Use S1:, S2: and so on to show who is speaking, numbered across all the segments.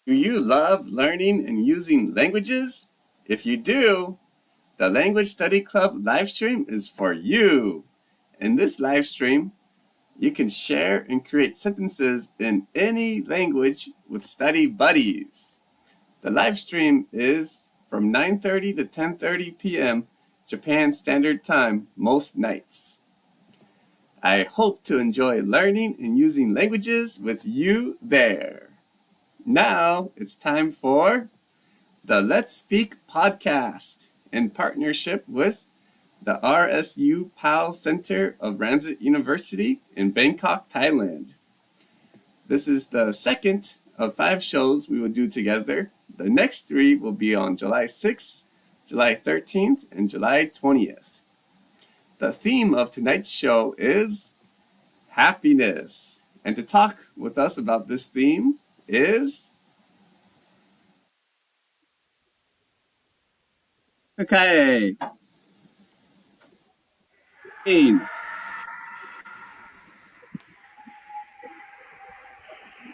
S1: Do you love learning and using languages? If you do, the Language Study Club live stream is for you. In this live stream, you can share and create sentences in any language with study buddies. The live stream is from 9:30 to 10:30 p.m. Japan Standard Time most nights. I hope to enjoy learning and using languages with you there. Now it's time for the Let's Speak podcast in partnership with the RSU PAL Center of Ransit University in Bangkok, Thailand. This is the second of 5 shows we will do together. The next 3 will be on July 6th, July 13th, and July 20th. The theme of tonight's show is happiness. And to talk with us about this theme is... Okay.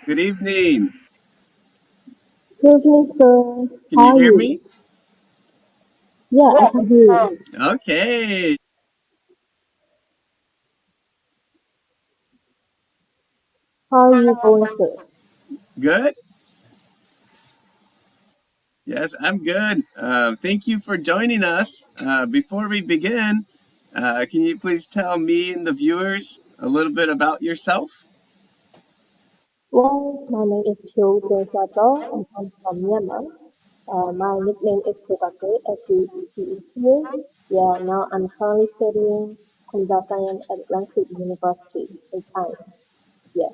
S1: Good evening.
S2: Good evening, sir.
S1: Can
S2: How
S1: you
S2: are
S1: hear
S2: you?
S1: me?
S2: Yeah, I can hear you.
S1: Okay.
S2: How are you going, sir?
S1: Good? Yes, I'm good. Thank you for joining us. Before we begin, can you please tell me and the viewers a little bit about yourself?
S2: Well, my name is Pyo Sato. I come from Myanmar. My nickname is Kokake, as you see here. Yeah, now I'm currently studying computer science at Ransit University in Thailand. Yeah.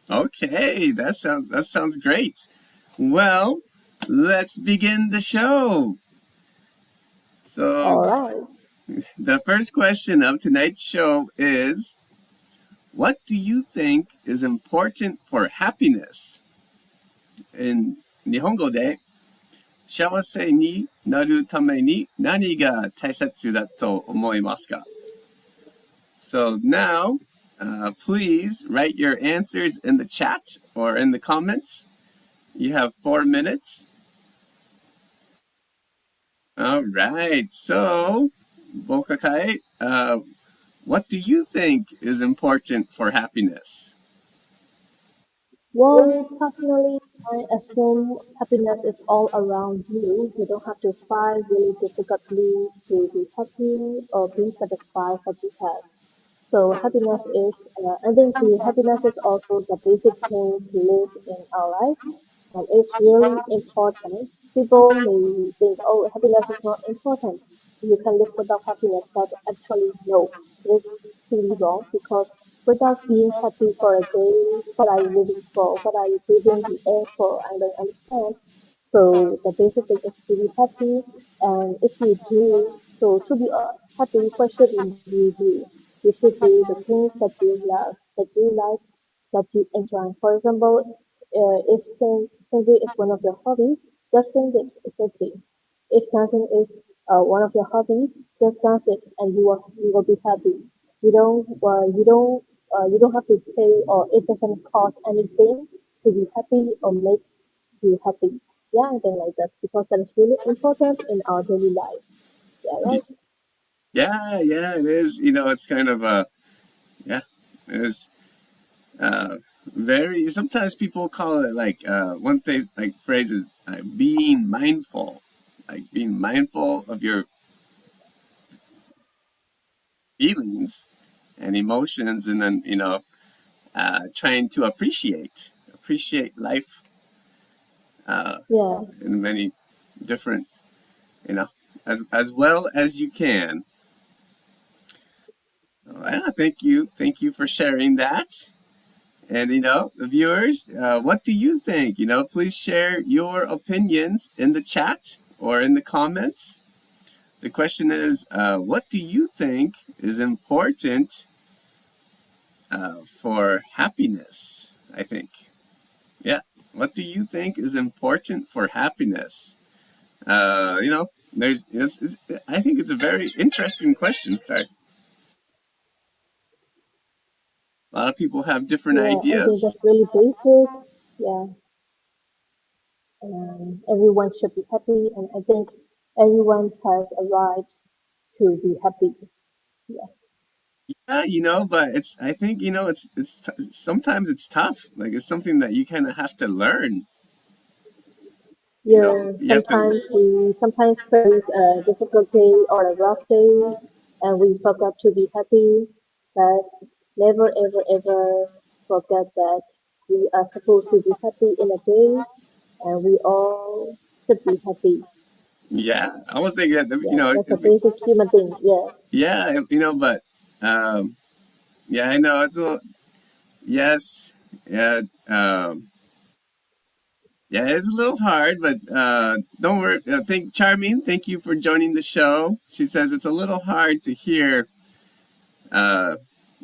S1: Okay, that sounds great. Well, let's begin the show. So,
S2: All right.
S1: the first question of tonight's show is, what do you think is important for happiness? In 日本語で幸せになるために何が大切だと思いますか? So now, please write your answers in the chat or in the comments. You have 4 minutes. All right. So, Bokakai, what do you think is important for happiness?
S2: Well, personally, I assume happiness is all around you. You don't have to fight really difficultly to be happy or be satisfied what you have. So happiness is, I think the happiness is also the basic thing to live in our life, and it's really important. People may think, oh, happiness is not important. You can live without happiness, but actually, no, it is really wrong because without being happy for a day, what are you living for? What are you breathing the air for? I don't understand. So the basic thing is to be happy, and if you do, so to be happy, what should you do? You should do the things that you love, that you like, that you enjoy. For example, if singing is one of your hobbies, just sing it. It's okay. If dancing is one of your hobbies, just dance it, and you will be happy. You don't have to pay, or it doesn't cost anything to be happy or make you happy. Yeah, I think like that because that is really important in our daily lives. Yeah, right.
S1: Yeah, it is. It's kind of yeah, it is very. Sometimes people call it like one thing, like phrases, like being mindful of your feelings and emotions, and then trying to appreciate life
S2: Yeah.
S1: in many different, you know, as well as you can. Well, thank you for sharing that. And the viewers, what do you think? Please share your opinions in the chat or in the comments. The question is, what do you think is important for happiness? I think. Yeah. What do you think is important for happiness? I think it's a very interesting question. Sorry. A lot of people have different
S2: Yeah, I think
S1: ideas.
S2: that's really basic. Yeah. Everyone should be happy, and I think everyone has a right to be happy. Yeah,
S1: But I think, sometimes it's tough. Like it's something that you kind of have to learn.
S2: yeah.
S1: You have to,
S2: Sometimes face a difficult day or a rough day, and we forgot to be happy. But never, ever, ever forget that we are supposed to be happy in a day, and we all should be happy.
S1: yeah. I almost think that,
S2: Yeah, that's a basic human thing. Yeah,
S1: yeah, but, um, yeah, I know it's a little, yes, yeah, yeah, it's a little hard, but don't worry. Charming, thank you for joining the show. She says it's a little hard to hear uh,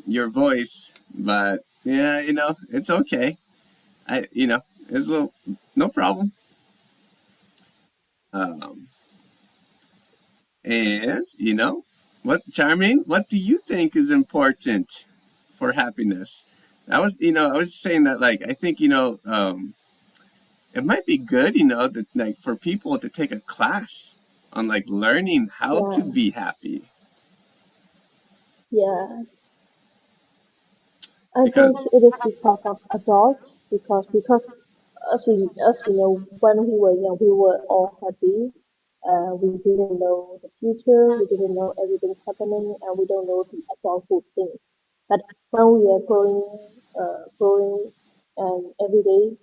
S1: your voice, but yeah, it's okay. It's a little, no problem. Um, and what, Charming? What do you think is important for happiness? I was saying that, like, I think, it might be good, that like for people to take a class on like learning how to
S2: yeah,
S1: be happy.
S2: yeah. I think
S1: Because
S2: it is because of adults because as we know when we were young we were all happy. We didn't know the future, we didn't know everything's happening, and we don't know the adulthood things. But when we are growing, and every day,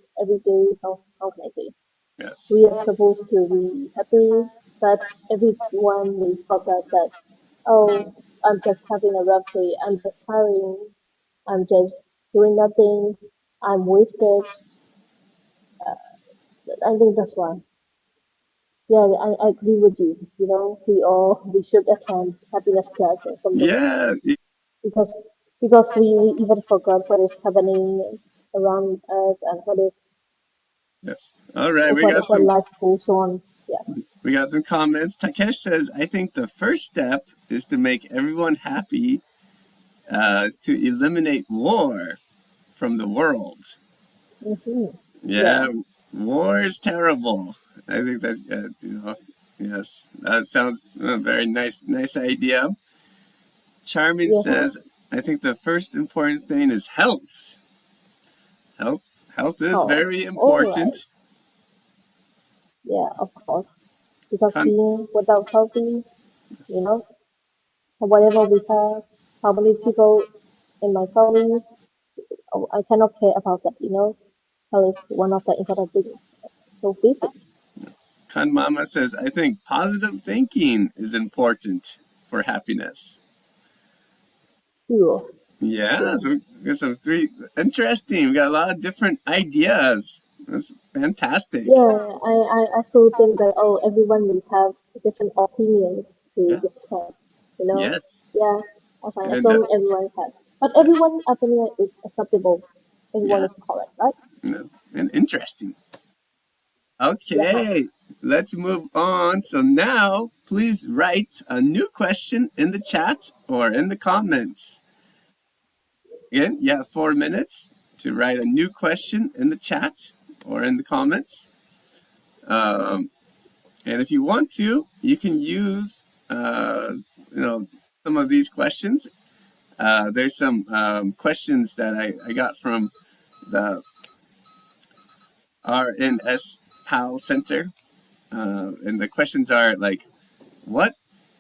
S2: how can I say?
S1: yes,
S2: We are supposed to be happy, but everyone may forget that. Oh, I'm just having a rough day. I'm just tiring. I'm just doing nothing. I'm wasted. I think that's why. Yeah, I agree with you. We should attend happiness class or something
S1: yeah,
S2: because we even forgot what is happening around us and
S1: yes. All right, we got
S2: what
S1: some
S2: life goes on. Yeah.
S1: we got some comments. Takesh says, I think the first step is to make everyone happy, is to eliminate war from the world.
S2: Hmm.
S1: Yeah,
S2: Yeah.
S1: war is terrible. I think that's, yes, that sounds a very nice idea. Charming
S2: Yeah.
S1: says, I think the first important thing is health. Health is
S2: Oh,
S1: very
S2: all right.
S1: important.
S2: Yeah, of course. Because
S1: Con-
S2: being without healthy, you know, whatever we have, how many people in my family, oh, I cannot care about that. Health is one of the important things. So basic.
S1: Mama says, I think positive thinking is important for happiness.
S2: Sure.
S1: Yeah,
S2: Sure.
S1: so we got some three interesting. We got a lot of different ideas. That's fantastic.
S2: Yeah, I also think that everyone will have different opinions to
S1: Yeah.
S2: discuss, you know.
S1: Yes.
S2: Yeah, as I
S1: And
S2: assume everyone has. But
S1: yes.
S2: everyone's opinion is acceptable. Everyone
S1: Yeah.
S2: is correct, right?
S1: And interesting.
S2: Yeah.
S1: Okay, let's move on. So now, please write a new question in the chat or in the comments. Again, you have 4 minutes to write a new question in the chat or in the comments. Um, and if you want to, you can use, you know, some of these questions. There's some questions that I got from the RNS PAL Center. And the questions are like, what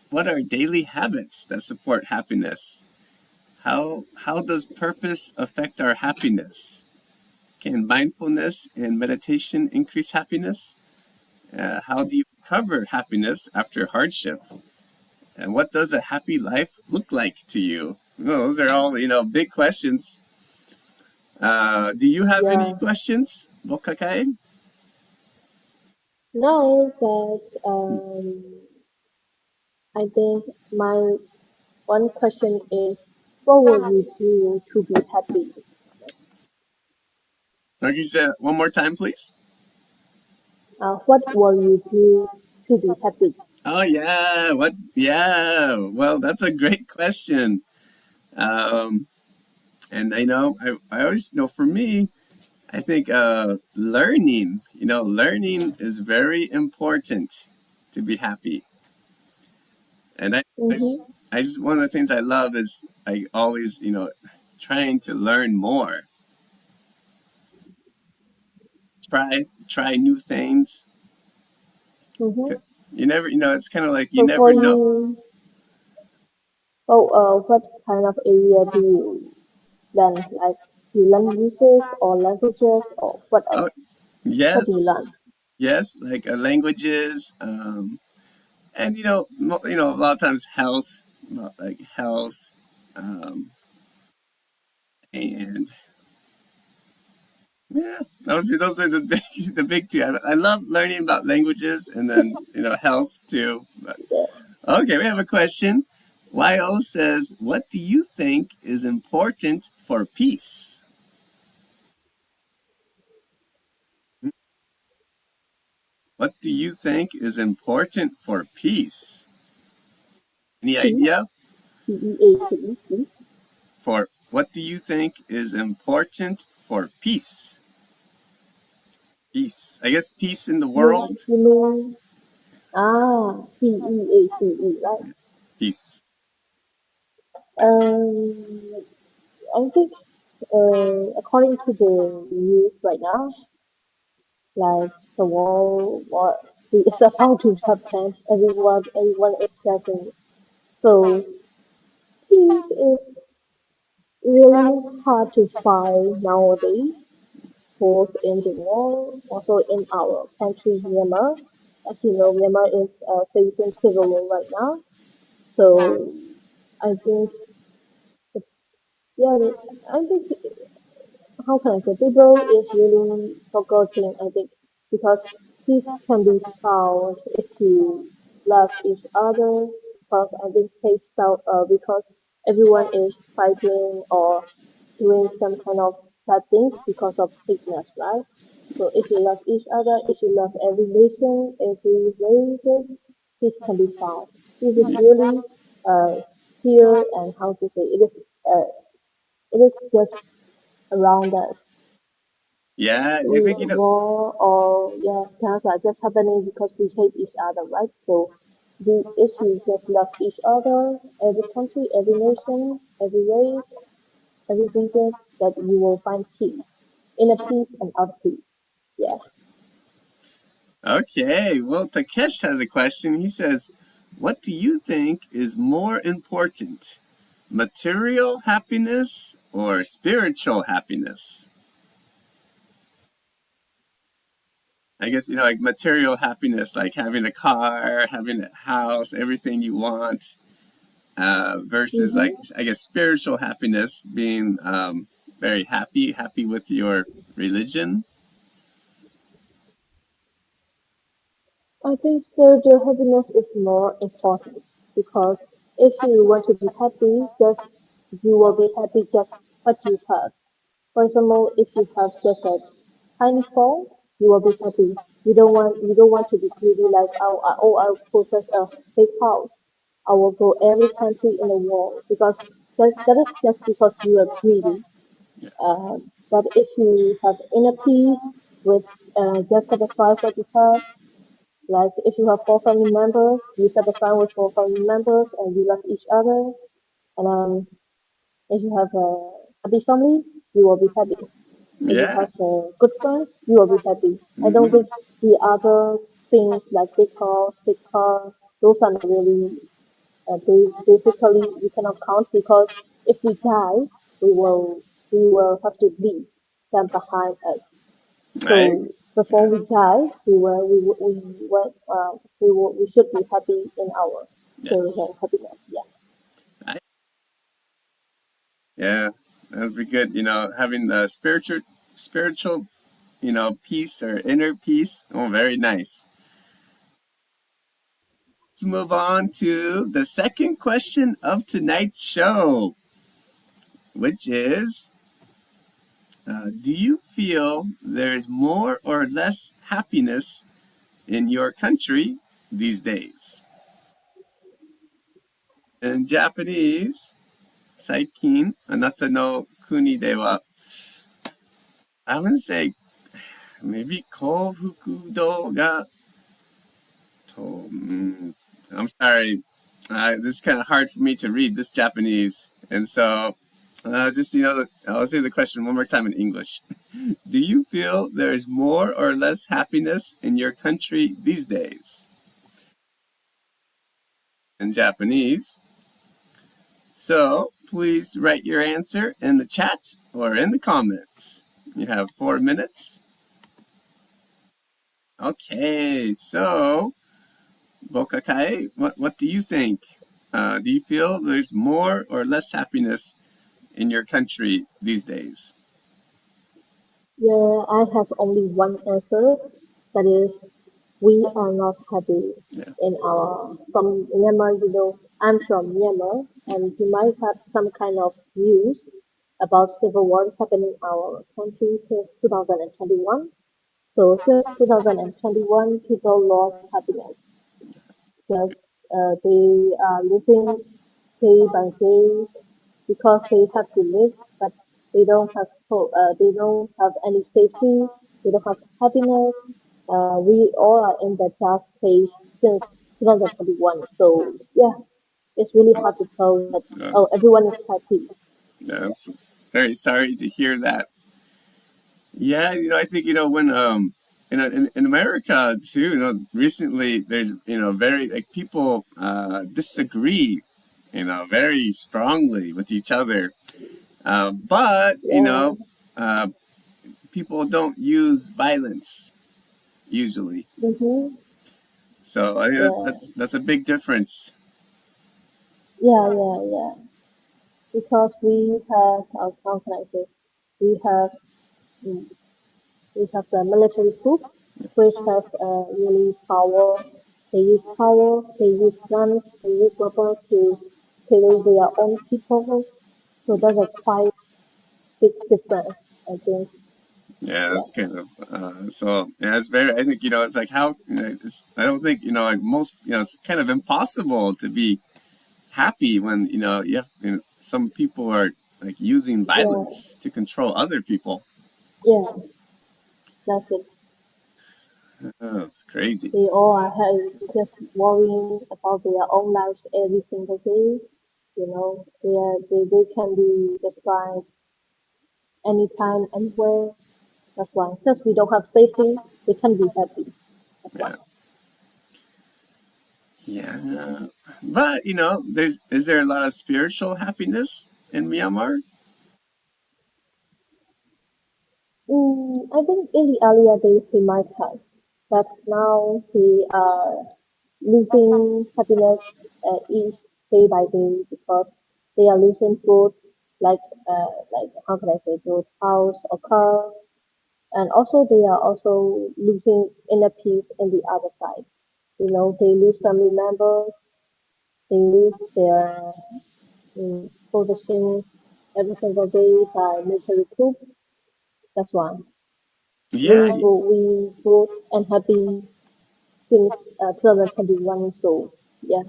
S1: what are daily habits that support happiness? How does purpose affect our happiness? Can mindfulness and meditation increase happiness? How do you recover happiness after hardship? And what does a happy life look like to you? Well, those are all big questions. Do you have any
S2: Yeah.
S1: questions, Bokakai?
S2: No, but I think my one question is, what will you do to be happy?
S1: Can you say that one more time, please?
S2: What will you do to be happy?
S1: Oh yeah, what? Yeah, well, that's a great question. Um, and I always know for me, I think learning, learning is very important to be happy. And
S2: Mm-hmm.
S1: I just, one of the things I love is I always, trying to learn more, try new things.
S2: Mm-hmm.
S1: You never, it's kind of like you
S2: So for
S1: never know.
S2: you, oh, what kind of area do you learn? Like, do you learn music or languages or what else?
S1: Oh,
S2: What do you
S1: yes,
S2: learn?
S1: yes, like languages, and a lot of times health, like health, um, and yeah, those are the big the big two. I love learning about languages and then health too. But
S2: Yeah.
S1: okay, we have a question. YO says, "What do you think is important for peace?" What do you think is important for peace? Any
S2: Peace,
S1: idea?
S2: Peace, peace.
S1: For what do you think is important for peace? Peace. I guess peace in the world.
S2: You mean PEACE, right?
S1: Peace.
S2: Um, I think according to the news right now, like the world what is about to happen, everyone is getting. So peace is really hard to find nowadays, both in the world, also in our country, Myanmar. As you know, Myanmar is facing civil war right now. So I think, yeah, I think how can I say, people is really forgetting, I think, because peace can be found if you love each other, because I think peace out, because everyone is fighting or doing some kind of bad things because of sickness, right? So if you love each other, if you love every nation, every race, peace can be found. This is really here, and how to say, it is just around us.
S1: Yeah, I think
S2: War or yeah, things are just happening because we hate each other, right? So the issue just love each other, every country, every nation, every race, every region, that you will find peace, inner peace and outer peace. Yes.
S1: Okay, well, Takesh has a question. He says, "What do you think is more important, material happiness or spiritual happiness?" I guess, like material happiness, like having a car, having a house, everything you want, versus like,
S2: Mm-hmm.
S1: I guess, spiritual happiness, being very happy with your religion.
S2: I think spiritual happiness is more important because if you want to be happy, just you will be happy just what you have. For example, if you have just a tiny phone, you will be happy. You don't want to be greedy like I possess a big house. I will go every country in the world because that is just because you are greedy. But if you have inner peace with just satisfy what you have, like if you have four family members, you satisfy with four family members and you love each other. And if you have a happy family, you will be happy. If you
S1: Yeah.
S2: have good friends, you will be happy. I don't
S1: Hmm.
S2: think the other things like big house, big car, those are not really basically we cannot count because if we die, we will have to leave them behind us.
S1: I
S2: So before we die, we should be happy in our
S1: Yes.
S2: spiritual happiness. Yeah.
S1: I, yeah, that would be good. Having the spiritual, peace or inner peace. Oh, very nice. Let's move on to the second question of tonight's show, which is, do you feel there's more or less happiness in your country these days? In Japanese, 最近あなたの国では I'm gonna say maybe kofukudo ga to. I'm sorry. This is kind of hard for me to read this Japanese, and so just I'll say the question one more time in English. Do you feel there's more or less happiness in your country these days? In Japanese. So please write your answer in the chat or in the comments. You have 4 minutes. Okay, so Bokakai, what do you think? Do you feel there's more or less happiness in your country these days?
S2: Yeah, I have only one answer. That is, we are not happy
S1: Yeah.
S2: in our from Myanmar. You know, I'm from Myanmar, and you might have some kind of news about civil war happening in our country since 2021. So since 2021, people lost happiness because they are losing day by day because they have to live, but they don't have hope. They don't have any safety. They don't have happiness. We all are in that dark place since 2021. So yeah, it's really hard to tell that
S1: Uh,
S2: oh everyone is happy.
S1: I'm very sorry to hear that. Yeah, I think when in America too, recently there's very like people disagree, very strongly with each other. But
S2: Yeah,
S1: uh, people don't use violence usually.
S2: mm-hmm.
S1: So I think
S2: Yeah,
S1: that's a big difference.
S2: yeah. Because we have how can I say we have mm, we have the military coup, which has really power. They use power, they use guns, they use weapons to kill their own people. So that's a quite big difference, I think.
S1: Yeah,
S2: Yeah,
S1: that's kind of so. Yeah, it's very. I think it's like how it's. I don't think like most. It's kind of impossible to be happy when you have some people are like using
S2: yeah,
S1: violence to control other people.
S2: yeah, that's it.
S1: Oh, crazy.
S2: They all are just worrying about their own lives every single day. You know, they can be destroyed anytime, anywhere. That's why. Since we don't have safety, they can be happy. That's why.
S1: Yeah, yeah. But there's is there a lot of spiritual happiness in Myanmar?
S2: I think in the earlier days they might have, but now they are losing happiness each day by day because they are losing both, like how can I say, both house or car, and also they are also losing inner peace in the other side. You know, they lose family members, they lose their position every single day by military coup. That's why
S1: Yeah,
S2: we both unhappy since 2021. So yeah,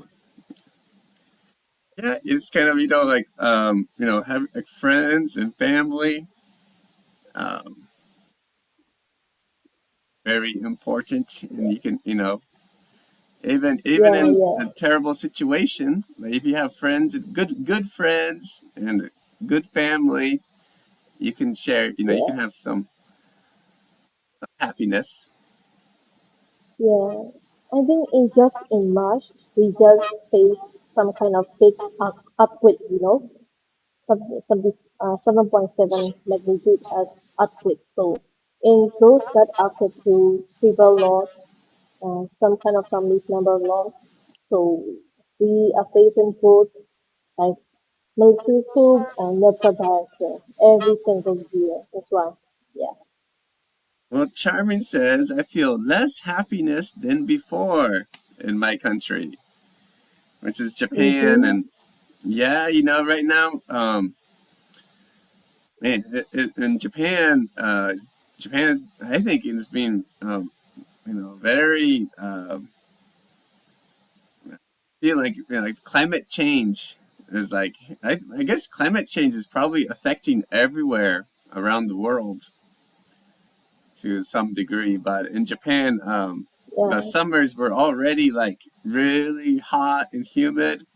S1: yeah. It's kind of like have like friends and family. Um, very important, and you can even
S2: yeah,
S1: in
S2: yeah,
S1: a terrible situation, like if you have friends, good friends and good family, you can share. You can
S2: yeah,
S1: have some happiness.
S2: yeah. I think in March we just faced some kind of big earthquake. You know, some 7.7 magnitude as earthquake. So in those that earthquake, to people lost some kind of families member lost. So we are facing both like military coup and natural disaster every single year. That's why, yeah.
S1: Well, Charmin says, I feel less happiness than before in my country, which is Japan.
S2: Mm-hmm.
S1: And yeah, right now, man, in Japan, Japan is, I think it's been, very, feel like like climate change is like I guess climate change is probably affecting everywhere around the world. to some degree, but in Japan, the
S2: Yeah.
S1: summers were already like really hot and humid.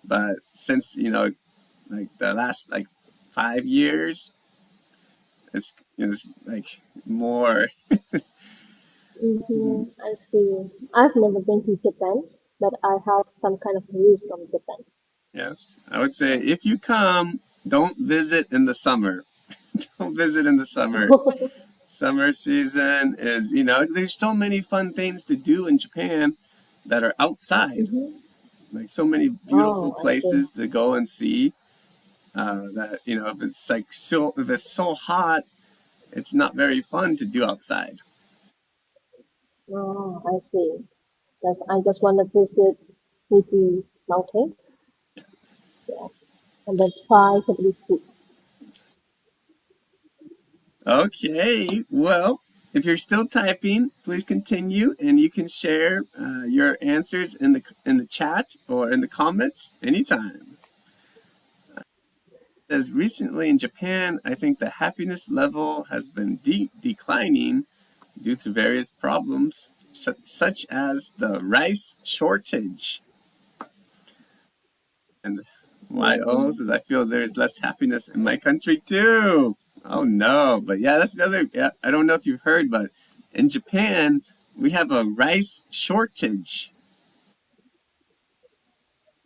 S1: But since, like the last like 5 years, it's like more.
S2: I see. I've never been to Japan, but I have some kind of news from Japan.
S1: Yes, I would say if you come, don't visit in the summer. Don't visit in the summer. Summer season is, there's so many fun things to do in Japan that are outside.
S2: hmm
S1: Like so many beautiful
S2: Oh, I see.
S1: places to go and see. That if it's like if it's so hot, it's not very fun to do outside.
S2: Oh, I see. Yes, I just want to visit Fuji Mountain, yeah, and then try Japanese food.
S1: Okay, well, if you're still typing, please continue, and you can share your answers in the chat or in the comments anytime. As recently in Japan, I think the happiness level has been declining due to various problems, such as the rice shortage. And why oh
S2: Mm,
S1: says I feel there's less happiness in my country too. Oh no, but yeah, that's another. Yeah, I don't know if you've heard, but in Japan we have a rice shortage.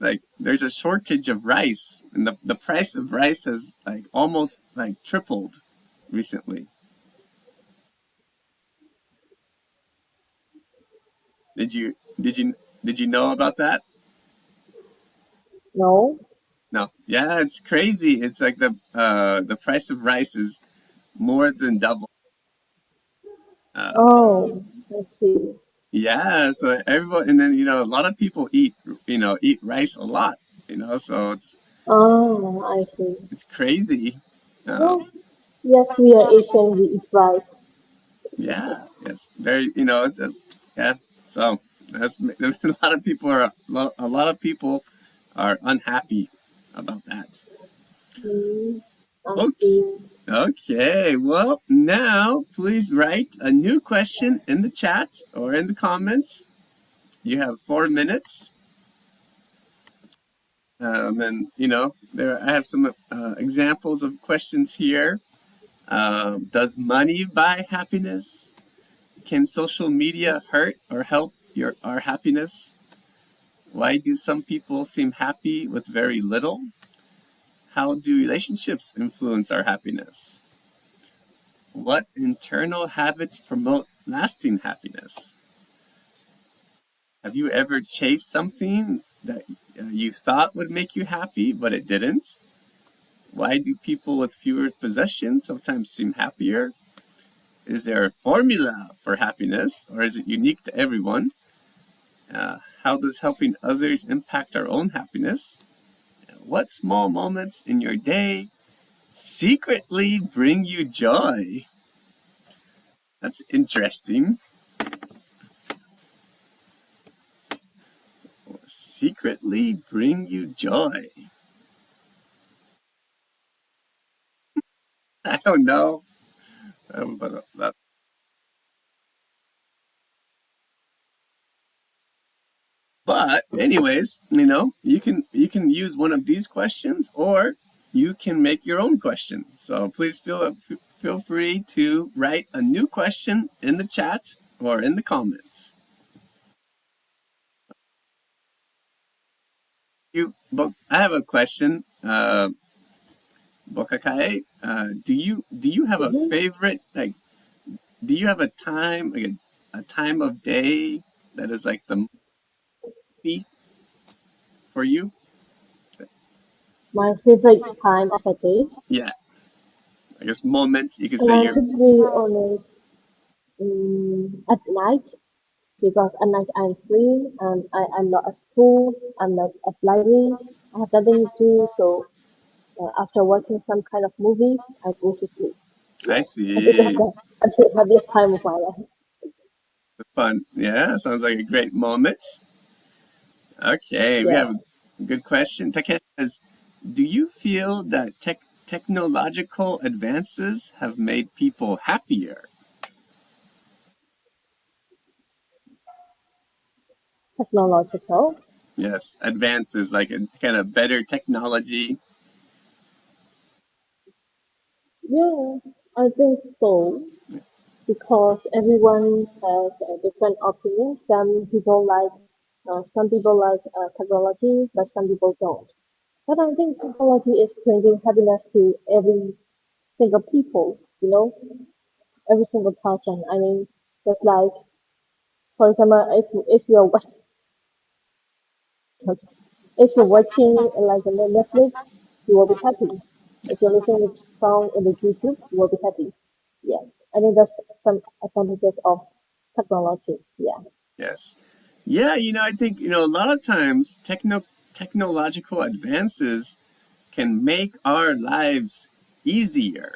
S1: Like there's a shortage of rice, and the price of rice has like almost like tripled recently. Did you know about that?
S2: no.
S1: No. Yeah, it's crazy. It's like the price of rice is more than double. Uh,
S2: Oh, I see.
S1: yeah, so everyone, and then a lot of people eat rice a lot. So it's
S2: Oh, I
S1: it's,
S2: see.
S1: it's crazy. Um,
S2: Well, yes, we are Asian. We eat rice.
S1: yeah, it's very it's a yeah. So that's a lot of people are a lot of people are unhappy about that.
S2: Mm, I
S1: Okay.
S2: see.
S1: Okay, well, now please write a new question in the chat or in the comments. You have 4 minutes. And, there I have some examples of questions here. Does money buy happiness? Can social media hurt or help our happiness? Why do some people seem happy with very little? How do relationships influence our happiness? What internal habits promote lasting happiness? Have you ever chased something that you thought would make you happy, but it didn't? Why do people with fewer possessions sometimes seem happier? Is there a formula for happiness, or is it unique to everyone? How does helping others impact our own happiness? What small moments in your day secretly bring you joy? That's interesting. Secretly bring you joy. I don't know. But anyways, you can use one of these questions, or you can make your own question. So please feel free to write a new question in the chat or in the comments. I have a question. Bokakae, do you have a
S2: Mhm.
S1: favorite, like, do you have a time, like a time of day that is like the movie for you?
S2: My favorite time of the day.
S1: Yeah, I guess moment. You could say your.
S2: To be honest, at night, because at night I'm free and I'm not at school, I'm not at library, I have nothing to do. So after watching some kind of movies, I go to sleep.
S1: I
S2: Yeah, I think that's
S1: see.
S2: the happiest time of my life.
S1: Fun. Yeah, sounds like a great moment. Okay, we have
S2: Yeah.
S1: a good question. Takeshi says, do you feel that technological advances have made people happier?
S2: technological.
S1: Yes, advances like a kind of better technology.
S2: Yeah, I think so because everyone has a different opinion. Some people like technology, but some people don't. But I think technology is bringing happiness to every single people, every single person. I mean, just like, for example, if you're watching like a Netflix, you will be happy. If you're
S1: Yes.
S2: listening to song in the YouTube, you will be happy. Yeah, I think that's some advantages of technology. Yeah.
S1: Yes. Yeah, I think, a lot of times technological advances can make our lives easier.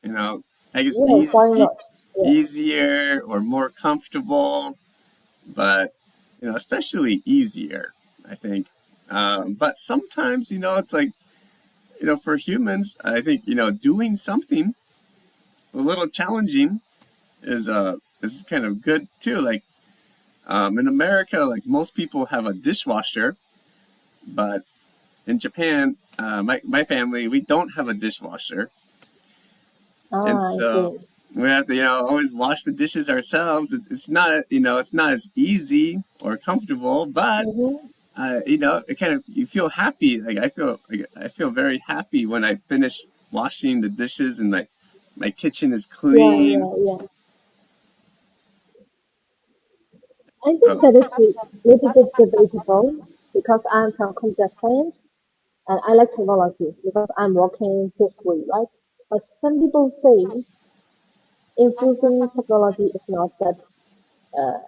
S1: You know, I guess
S2: Yeah, why not? Yeah.
S1: easier or more comfortable, but, especially easier, I think. But sometimes, it's like, for humans, I think, doing something a little challenging is kind of good too. Like, in America, like most people have a dishwasher, but in Japan, my family, we don't have a dishwasher. And
S2: Ah, I
S1: so
S2: see.
S1: we have to, always wash the dishes ourselves. It's not, it's not as easy or comfortable, but,
S2: Mm-hmm.
S1: it kind of, you feel happy. I feel very happy when I finish washing the dishes and like my kitchen is
S2: Yeah,
S1: clean.
S2: yeah, yeah. I think
S1: Oh,
S2: that is a little bit debatable because I'm from computer science and I like technology because I'm working this way, right? But some people say improving technology is not that uh,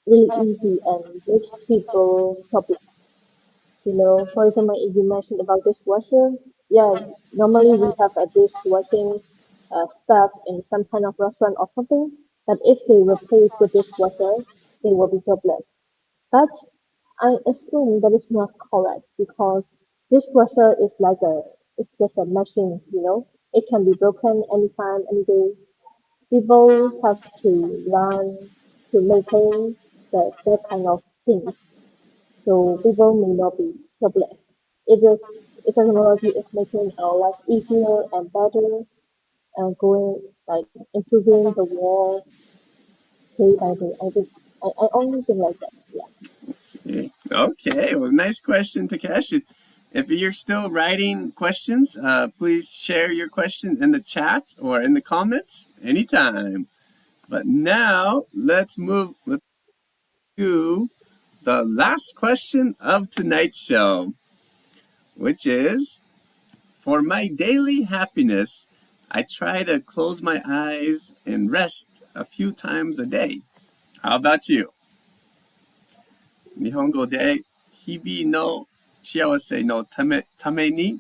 S2: really easy and make people topics. For example, if you mentioned about dishwasher, yeah, normally we have a dishwashing staff in some kind of restaurant or something. But if they replace with dishwasher, they will be jobless. But I assume that is not correct because dishwasher is like it's just a machine, It can be broken anytime, any day. People have to learn to maintain that kind of things. So people may not be jobless. It is if technology is making our life easier and better and going like improving the world day by day. I only think like that. Yeah.
S1: see. Okay, well, nice question, Takesh. If you're still writing questions, please share your question in the chat or in the comments anytime. But now let's to the last question of tonight's show, which is for my daily happiness, I try to close my eyes and rest a few times a day. How about you? 日本語で日々の幸せのために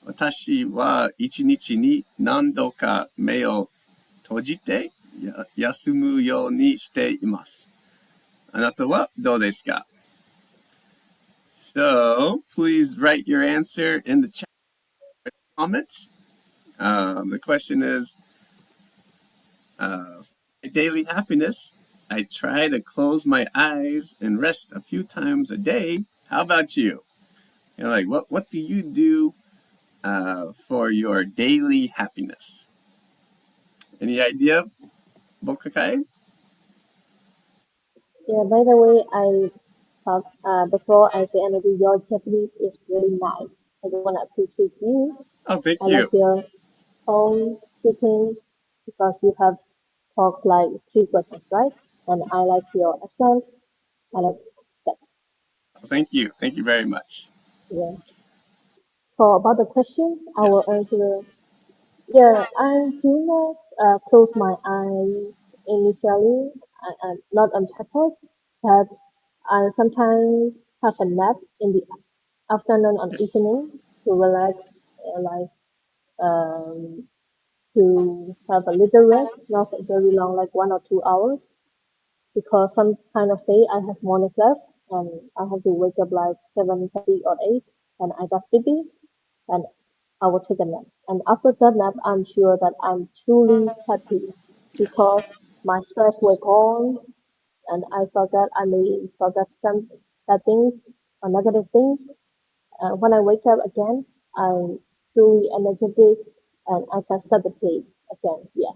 S1: 私は一日に何度か目を閉じて休むようにしています。あなたはどうですか？ So please write your answer in the chat comments. The question is, my daily happiness. I try to close my eyes and rest a few times a day. How about you? Like what do you do for your daily happiness? Any idea, Bokakai?
S2: Yeah. By the way, I thought before I say anything, your Japanese is really nice. I just want to appreciate you.
S1: Oh, thank
S2: I like
S1: you.
S2: your tone speaking because you have talked like three questions, right? And I like your accent. I like that.
S1: Thank you. Thank you very much.
S2: Yeah. For about the question, I will
S1: Yes.
S2: answer. Yeah, I do not close my eyes initially, not on purpose, but I sometimes have a nap in the afternoon or
S1: Yes.
S2: evening to relax, like um, to have a little rest, not very long, like 1 or 2 hours. Because some kind of day I have morning class and I have to wake up like 7:30 or 8 and I got sleepy and I will take a nap. And after that nap, I'm sure that I'm truly happy
S1: Yes.
S2: because my stress will gone and I forgot I may forget some bad things or negative things. When I wake up again, I'm truly energetic and I can start the day again. Yeah.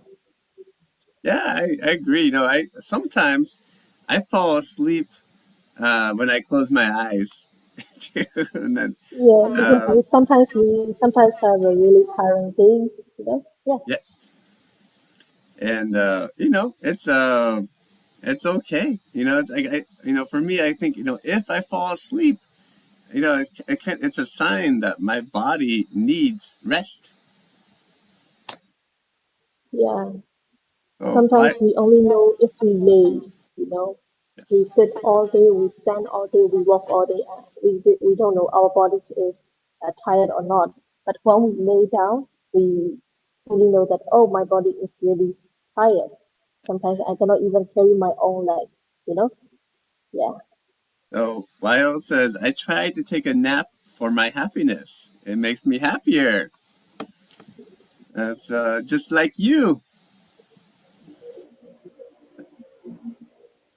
S1: Yeah, I agree. I sometimes I fall asleep when I close my eyes too, and then
S2: Yeah, because
S1: uh,
S2: we sometimes have a really tiring days. Yeah.
S1: yes, and it's okay. It's like for me, I think if I fall asleep, it's a sign that my body needs rest.
S2: Yeah.
S1: Oh, why?
S2: Sometimes we only know if we lay.
S1: Yes.
S2: We sit all day, we stand all day, we walk all day, and we don't know our bodies is tired or not. But when we lay down, we really know that, oh, my body is really tired. Sometimes I cannot even carry my own leg. Yeah.
S1: So Lyle says, I tried to take a nap for my happiness. It makes me happier. That's just like you.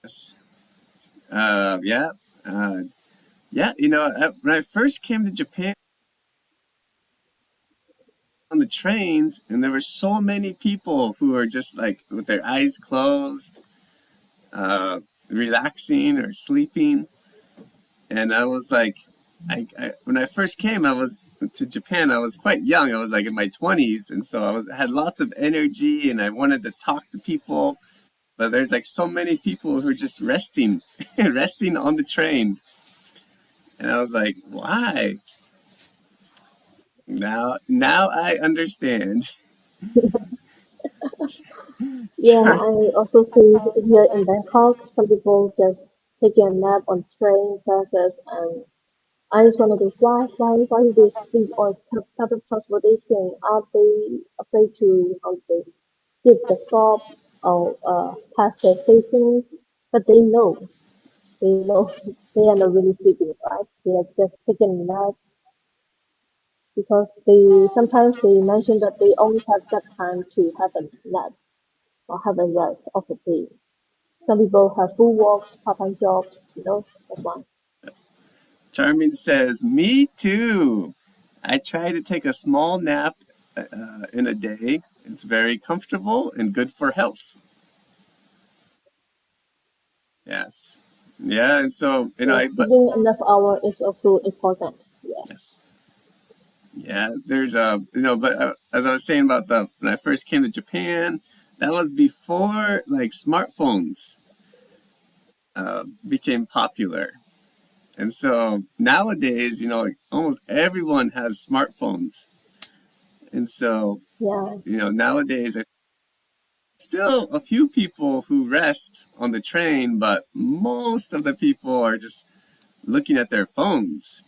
S1: Yes. Yeah. Uh, yeah. When I first came to Japan on the trains, and there were so many people who were just like with their eyes closed, uh, relaxing or sleeping. And I was like, I when I first came, I was to Japan. I was quite young. I was like in my 20s, and so had lots of energy, and I wanted to talk to people. But there's like so many people who are just resting, resting on the train, and I was like, why? Now I understand.
S2: Yeah, I also see here in Bangkok, some people just taking a nap on train buses, and I just wonder why do they sleep on public transportation? Are they afraid to how to say skip the stop or pass the stations? But they know they are not really sleeping, right? They are just taking a nap because they sometimes they mention that they only have that time to have a nap or have a rest of the day. Some people have full works, part-time jobs. That's why.
S1: Charmin says, "Me too. I try to take a small nap in a day. It's very comfortable and good for health." Yes. Yeah, and so
S2: Yeah,
S1: but
S2: sleeping enough hour is also important. Yeah.
S1: yes, yeah. There's but as I was saying about the when I first came to Japan, that was before like smartphones became popular, and so nowadays, like, almost everyone has smartphones, and so
S2: Yeah.
S1: nowadays, still a few people who rest on the train, but most of the people are just looking at their phones.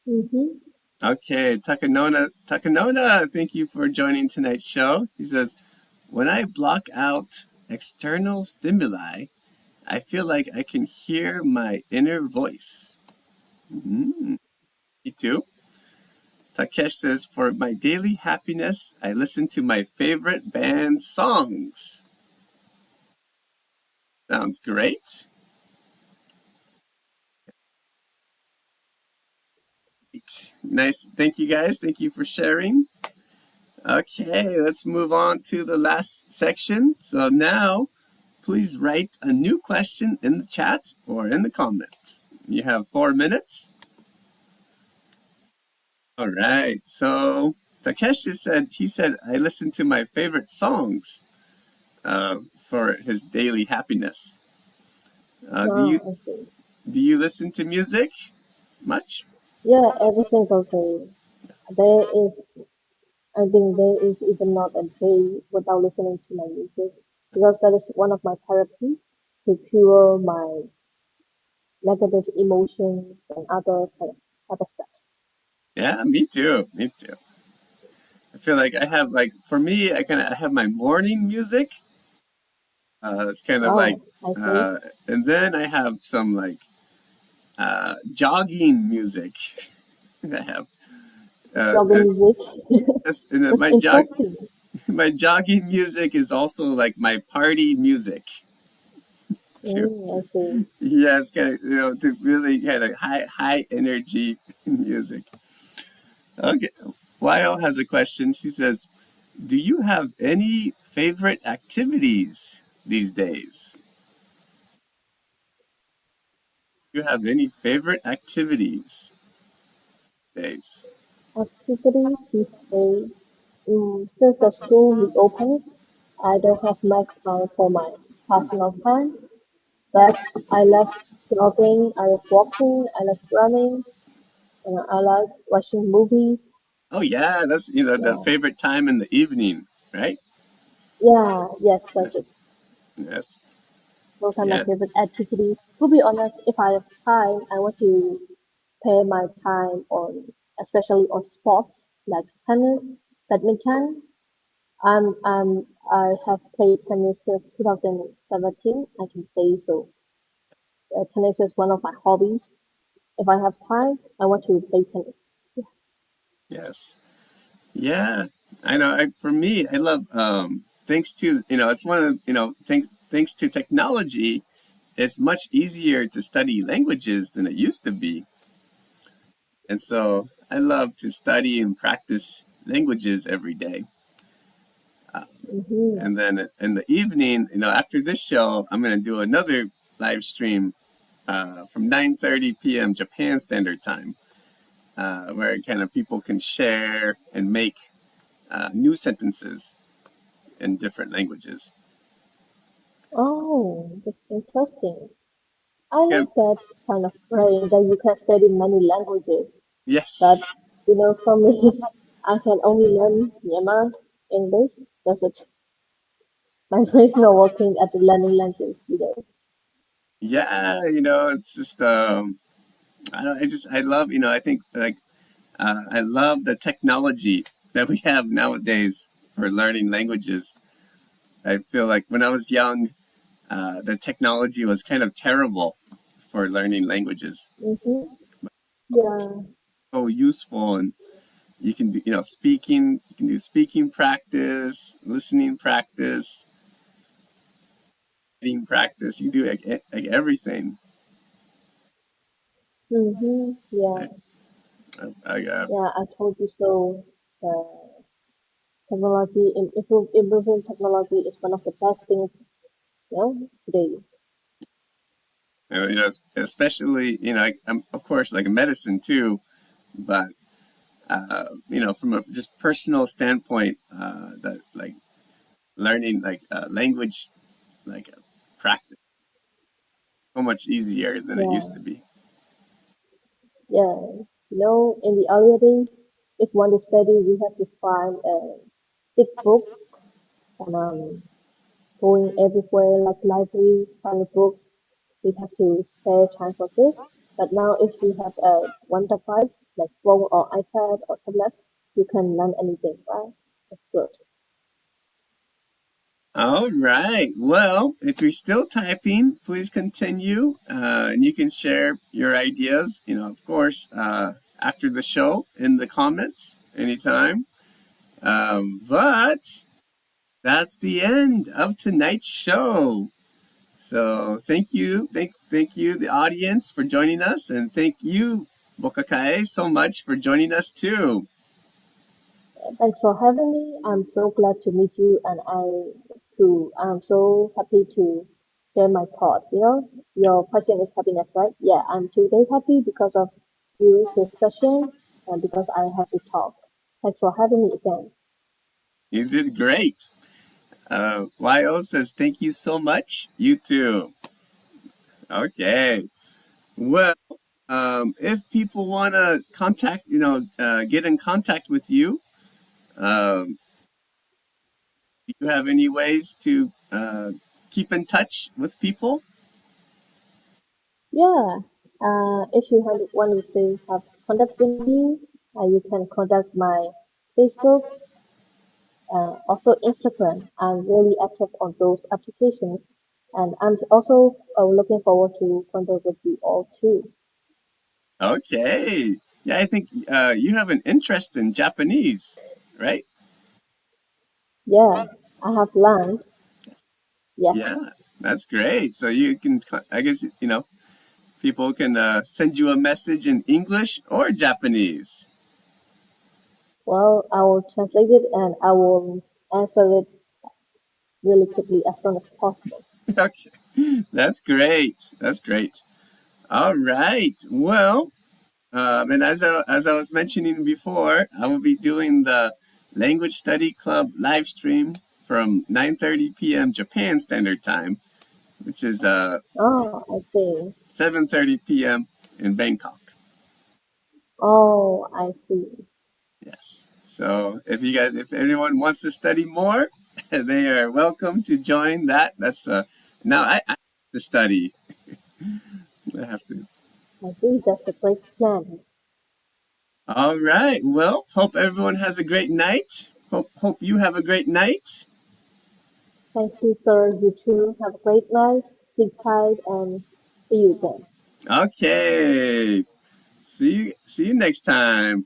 S2: Mm-hmm.
S1: Okay, Takanona, thank you for joining tonight's show. He says, when I block out external stimuli, I feel like I can hear my inner voice. Mm, me too. Takesh says, for my daily happiness, I listen to my favorite band songs. Sounds great. Nice. Thank you guys. Thank you for sharing. Okay, let's move on to the last section. So now, please write a new question in the chat or in the comments. You have 4 minutes. All right. So Takeshi said I listen to my favorite songs for his daily happiness. Uh, do you
S2: I see.
S1: do you listen to music much?
S2: Yeah, every single day. There is, I think there is even not a day without listening to my music because that is one of my therapies to cure my negative emotions and other stuff.
S1: Yeah, me too. Me too. I feel like I have like for me, I have my morning music. It's kind of like,
S2: Oh, I see.
S1: uh, and then I have some like jogging music. I have
S2: Jogging
S1: and
S2: music.
S1: this and then
S2: That's
S1: my
S2: interesting.
S1: my jogging music is also like my party music too.
S2: I see.
S1: Yeah, it's kind of to really kind of high energy music. Okay, YL has a question. She says, "Do you have any favorite activities these days? Do you have any favorite activities days?"
S2: Activities these days. Since the school reopens, I don't have much time for my personal time, but I love jogging, I love walking, I love running, and I like watching movies.
S1: Oh yeah, that's the
S2: Yeah,
S1: favorite time in the evening, right?
S2: yeah, yes, that's
S1: Yes,
S2: it.
S1: yes,
S2: Those are my
S1: yeah.
S2: favorite activities. To be honest, if I have time, I want to pay my time on, especially on sports like tennis, badminton. I have played tennis since 2017. I can say so. Tennis is one of my hobbies. If I have time, I want to play tennis.
S1: Yes. Yeah, I know. For me, I love thanks to it's one of thanks to technology, it's much easier to study languages than it used to be, and so I love to study and practice languages every day.
S2: Mm-hmm.
S1: And then in the evening, after this show, I'm gonna do another live stream from 9:30 p.m. Japan Standard Time, where kind of people can share and make new sentences in different languages.
S2: Oh, that's interesting. I
S1: Yeah,
S2: like that kind of brain that you can study many languages. But
S1: yes.
S2: for me, I can only learn Myanmar English. That's it. My brain's not working at the learning language.
S1: Yeah, it's just I don't I love, I think like I love the technology that we have nowadays for learning languages. I feel like when I was young, the technology was kind of terrible for learning languages.
S2: Mm-hmm. Yeah,
S1: So useful, and you can do, speaking, you can do speaking practice, listening practice, reading practice. You do like everything.
S2: mm-hmm. Yeah,
S1: I, I
S2: yeah, I told you so. Technology, improving technology is one of the best things, today.
S1: especially I'm, of course like medicine too, but from a just personal standpoint, that like learning like language like practice so much easier than it used
S2: Yeah,
S1: to be.
S2: yeah. In the earlier days, if you want to study, we have to find thick books and going everywhere like library, find books. We have to spare time for this. But now, if you have one device like phone or iPad or tablet, you can learn anything, right? That's good.
S1: All right. Well, if you're still typing, please continue, and you can share your ideas. Of course, after the show in the comments anytime. But that's the end of tonight's show. So thank you, the audience, for joining us, and thank you, Bokakae, so much for joining us too.
S2: Thanks for having me. I'm so glad to meet you, and I'm so happy to share my thought. Your question is happiness, right? Yeah, I'm today happy because of you, this session, and because I have to talk. Thanks for having me again.
S1: You did great. YO says thank you so much. You too. Okay. Well, if people want to get in contact with you, do you have any ways to keep in touch with people?
S2: Yeah, if you want to stay have contact with me, you can contact my Facebook, also Instagram. I'm really active on those applications, and I'm also looking forward to contact with you all too.
S1: Okay. Yeah, I think you have an interest in Japanese, right?
S2: Yeah, I have learned. Yes.
S1: Yeah, that's great. So you can, I guess, people can send you a message in English or Japanese.
S2: Well, I will translate it and I will answer it really quickly as soon as possible.
S1: Okay, that's great. That's great. All right. Well, and as I was mentioning before, I will be doing the Language Study Club live stream from 9:30 p.m. Japan Standard Time, which is
S2: Oh, I see.
S1: 7:30 p.m. in Bangkok.
S2: Oh, I see.
S1: Yes. So if anyone wants to study more, they are welcome to join that. That's now I have to study. I have to.
S2: I think that's a great plan.
S1: All right. Well, hope everyone has a great night. Hope you have a great night.
S2: Thank you, sir. You too. Have a great night. Sleep tight and see you again.
S1: Okay. See you next time.